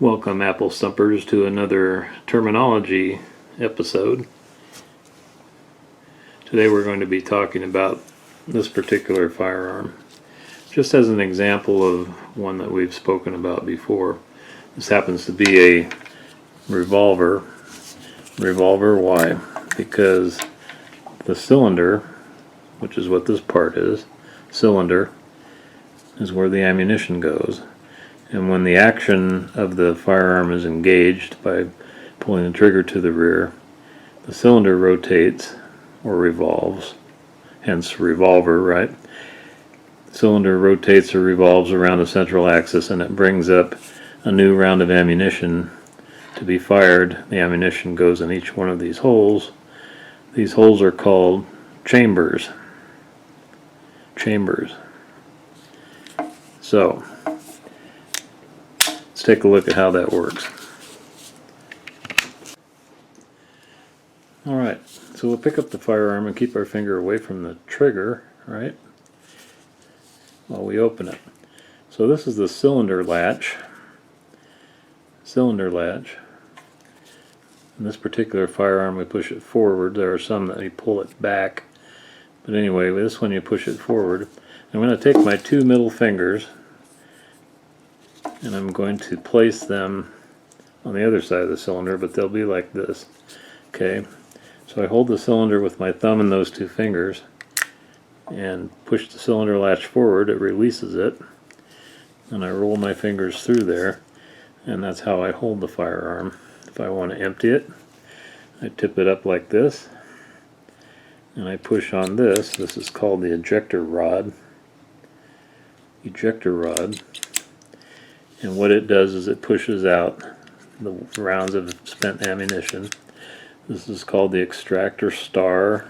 Welcome, Apple Stumpers, to another terminology episode. Today we're going to be talking about this particular firearm, just as an example of one that we've spoken about before. This happens to be a revolver. Revolver, why? Because the cylinder, which is what this part is, cylinder, is where the ammunition goes. And when the action of the firearm is engaged by pulling the trigger to the rear, the cylinder rotates or revolves, hence revolver, right? The cylinder rotates or revolves around a central axis, and it brings up a new round of ammunition to be fired. The ammunition goes in each one of these holes. These holes are called chambers. Chambers. So, let's take a look at how that works. Alright, so we'll pick up the firearm and keep our finger away from the trigger, right, while we open it. So this is the cylinder latch. Cylinder latch. In this particular firearm we push it forward. There are some that you pull it back. But anyway, with this one you push it forward. I'm going to take my two middle fingers and I'm going to place them on the other side of the cylinder, but they'll be like this. Okay, so I hold the cylinder with my thumb and those two fingers and push the cylinder latch forward. It releases it, and I roll my fingers through there, and that's how I hold the firearm. If I want to empty it, I tip it up like this, and I push on this. This is called the ejector rod. Ejector rod. And what it does is it pushes out the rounds of spent ammunition. This is called the extractor star,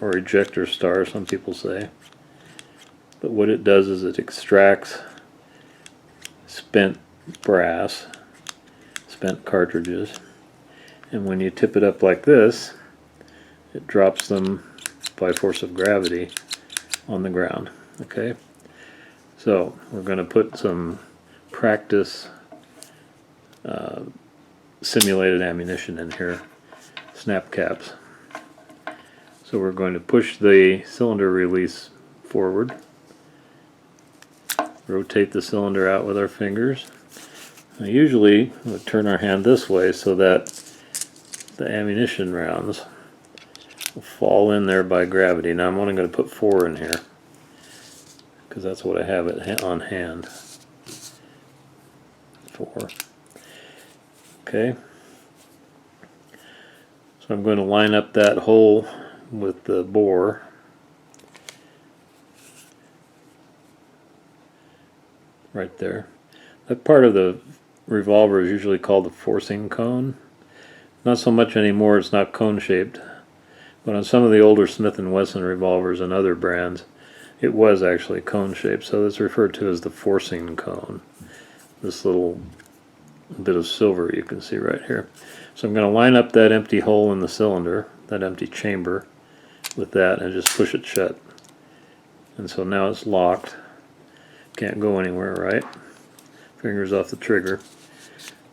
or ejector star, some people say. But what it does is it extracts spent brass, spent cartridges, and when you tip it up like this, it drops them by force of gravity on the ground. Okay? So we're going to put some practice simulated ammunition in here, snap caps. So we're going to push the cylinder release forward, rotate the cylinder out with our fingers. Now usually we'll turn our hand this way so that the ammunition rounds will fall in there by gravity. Now I'm only going to put 4 in here because that's what I have it on hand. 4. Okay. So I'm going to line up that hole with the bore. Right there. That part of the revolver is usually called the forcing cone. Not so much anymore, it's not cone shaped. But on some of the older Smith & Wesson revolvers and other brands, it was actually cone shaped. So that's referred to as the forcing cone. This little bit of silver you can see right here. So I'm going to line up that empty hole in the cylinder, that empty chamber, with that, and just push it shut. And so now it's locked. Can't go anywhere, right? Fingers off the trigger.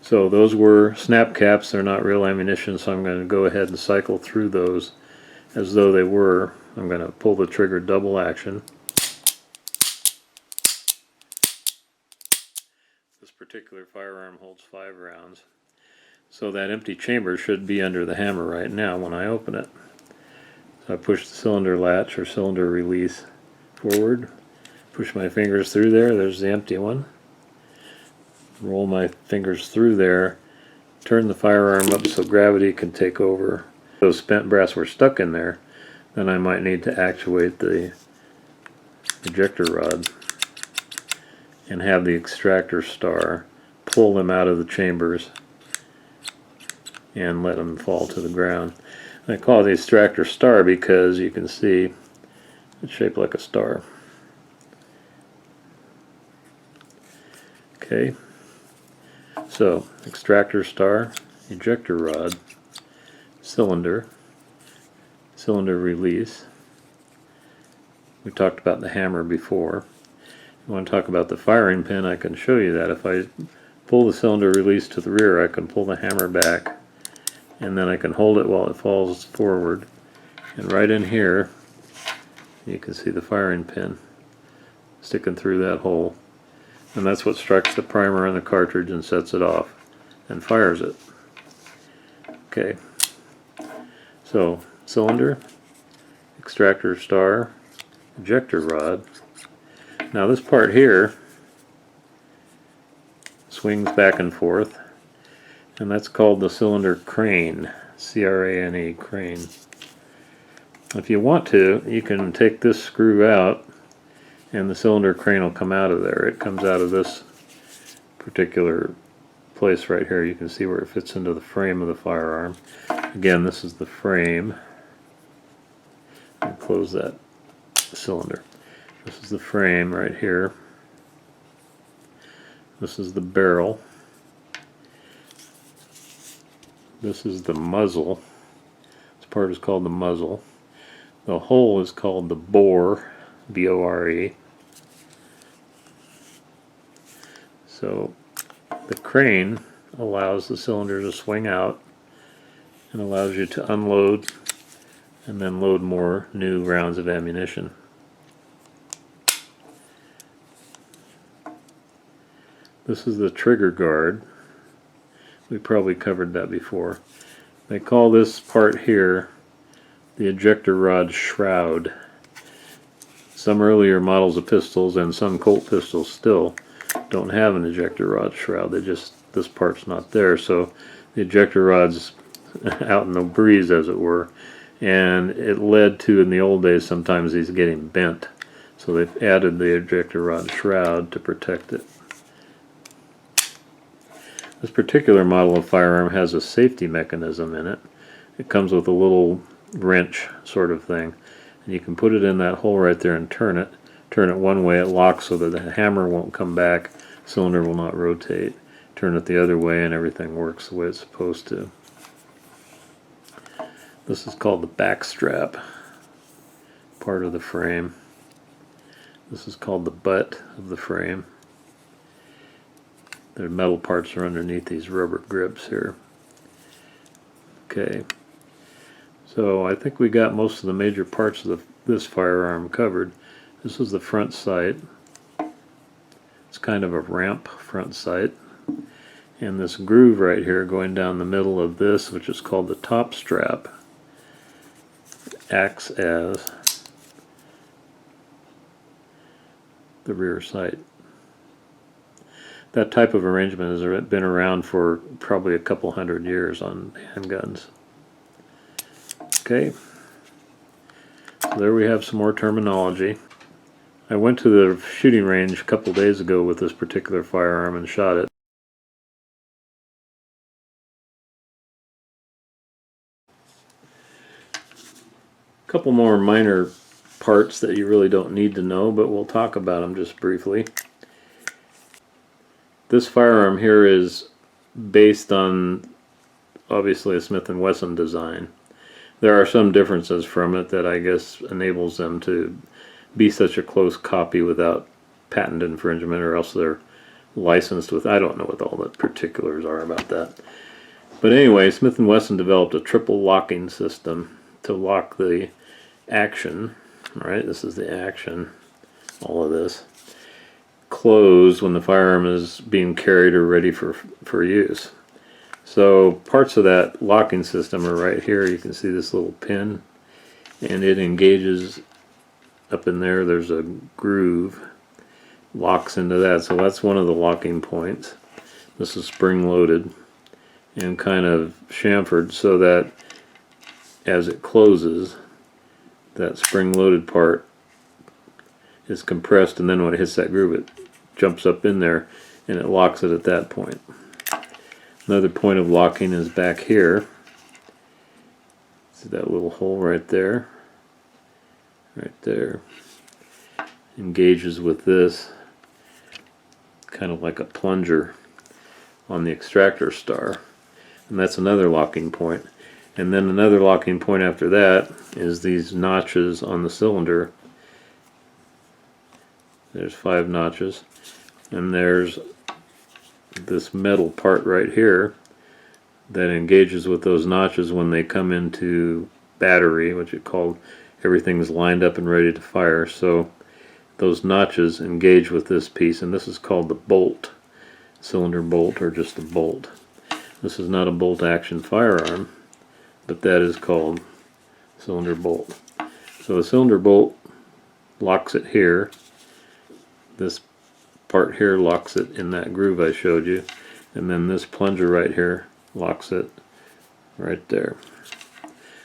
So those were snap caps. They're not real ammunition, so I'm going to go ahead and cycle through those as though they were. I'm going to pull the trigger double action. This particular firearm holds 5 rounds. So that empty chamber should be under the hammer right now when I open it. So I push the cylinder latch or cylinder release forward, push my fingers through there, there's the empty one. Roll my fingers through there, turn the firearm up so gravity can take over. If those spent brass were stuck in there, then I might need to actuate the ejector rod and have the extractor star pull them out of the chambers and let them fall to the ground. And I call it the extractor star because you can see it's shaped like a star. Okay, so extractor star, ejector rod, cylinder, cylinder release. We talked about the hammer before. If you want to talk about the firing pin, I can show you that. If I pull the cylinder release to the rear, I can pull the hammer back, and then I can hold it while it falls forward. And right in here, you can see the firing pin sticking through that hole. And that's what strikes the primer on the cartridge and sets it off and fires it. Okay, so cylinder, extractor star, ejector rod. Now this part here swings back and forth, and that's called the cylinder crane, C-R-A-N-E, crane. If you want to, you can take this screw out and the cylinder crane will come out of there. It comes out of this particular place right here. You can see where it fits into the frame of the firearm. Again, this is the frame. And close that cylinder. This is the frame right here. This is the barrel. This is the muzzle. This part is called the muzzle. The hole is called the bore, B-O-R-E. So the crane allows the cylinder to swing out and allows you to unload and then load more new rounds of ammunition. This is the trigger guard. We probably covered that before. They call this part here the ejector rod shroud. Some earlier models of pistols and some Colt pistols still don't have an ejector rod shroud. This part's not there, so the ejector rod's out in the breeze, as it were, and it led to, in the old days, sometimes these getting bent. So they've added the ejector rod shroud to protect it. This particular model of firearm has a safety mechanism in it. It comes with a little wrench sort of thing, and you can put it in that hole right there and turn it. Turn it one way, it locks so that the hammer won't come back, cylinder will not rotate. Turn it the other way and everything works the way it's supposed to. This is called the back strap, part of the frame. This is called the butt of the frame. The metal parts are underneath these rubber grips here. Okay, so I think we got most of the major parts of this firearm covered. This is the front sight. It's kind of a ramp front sight. And this groove right here going down the middle of this, which is called the top strap, acts as the rear sight. That type of arrangement has been around for probably a couple hundred years on handguns. Okay, so there we have some more terminology. I went to the shooting range a couple days ago with this particular firearm and shot it. A couple more minor parts that you really don't need to know, but we'll talk about them just briefly. This firearm here is based on, obviously, a Smith & Wesson design. There are some differences from it that I guess enables them to be such a close copy without patent infringement, or else they're licensed with, I don't know what all the particulars are about that. But anyway, Smith & Wesson developed a triple locking system to lock the action, right? This is the action, all of this, closed when the firearm is being carried or ready for use. So parts of that locking system are right here. You can see this little pin, and it engages up in there. There's a groove, locks into that. So that's one of the locking points. This is spring loaded and kind of chamfered so that as it closes, that spring loaded part is compressed, and then when it hits that groove, it jumps up in there and it locks it at that point. Another point of locking is back here. See that little hole right there? Right there. Engages with this, kind of like a plunger on the extractor star. And that's another locking point. And then another locking point after that is these notches on the cylinder. There's 5 notches. And there's this metal part right here that engages with those notches when they come into battery, which is called, everything's lined up and ready to fire. So those notches engage with this piece, and this is called the bolt, cylinder bolt, or just the bolt. This is not a bolt action firearm, but that is called cylinder bolt. So the cylinder bolt locks it here. This part here locks it in that groove I showed you, and then this plunger right here locks it right there.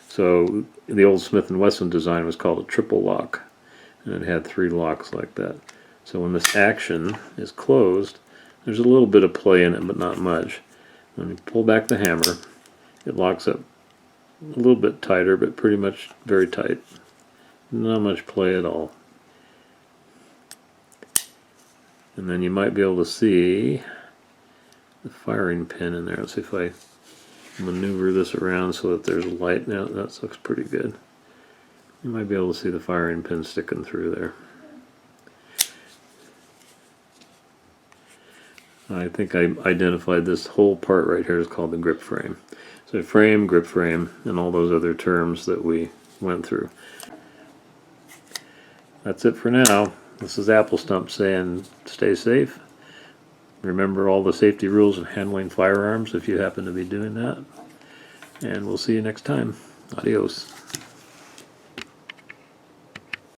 So the old Smith & Wesson design was called a triple lock, and it had 3 locks like that. So when this action is closed, there's a little bit of play in it, but not much. When you pull back the hammer, it locks up a little bit tighter, but pretty much very tight. Not much play at all. And then you might be able to see the firing pin in there. Let's see if I maneuver this around so that there's light. Now that looks pretty good. You might be able to see the firing pin sticking through there. I think I identified this whole part right here is called the grip frame. So frame, grip frame, and all those other terms that we went through. That's it for now. This is Apple Stump saying stay safe. Remember all the safety rules of handling firearms if you happen to be doing that. And we'll see you next time. Adios.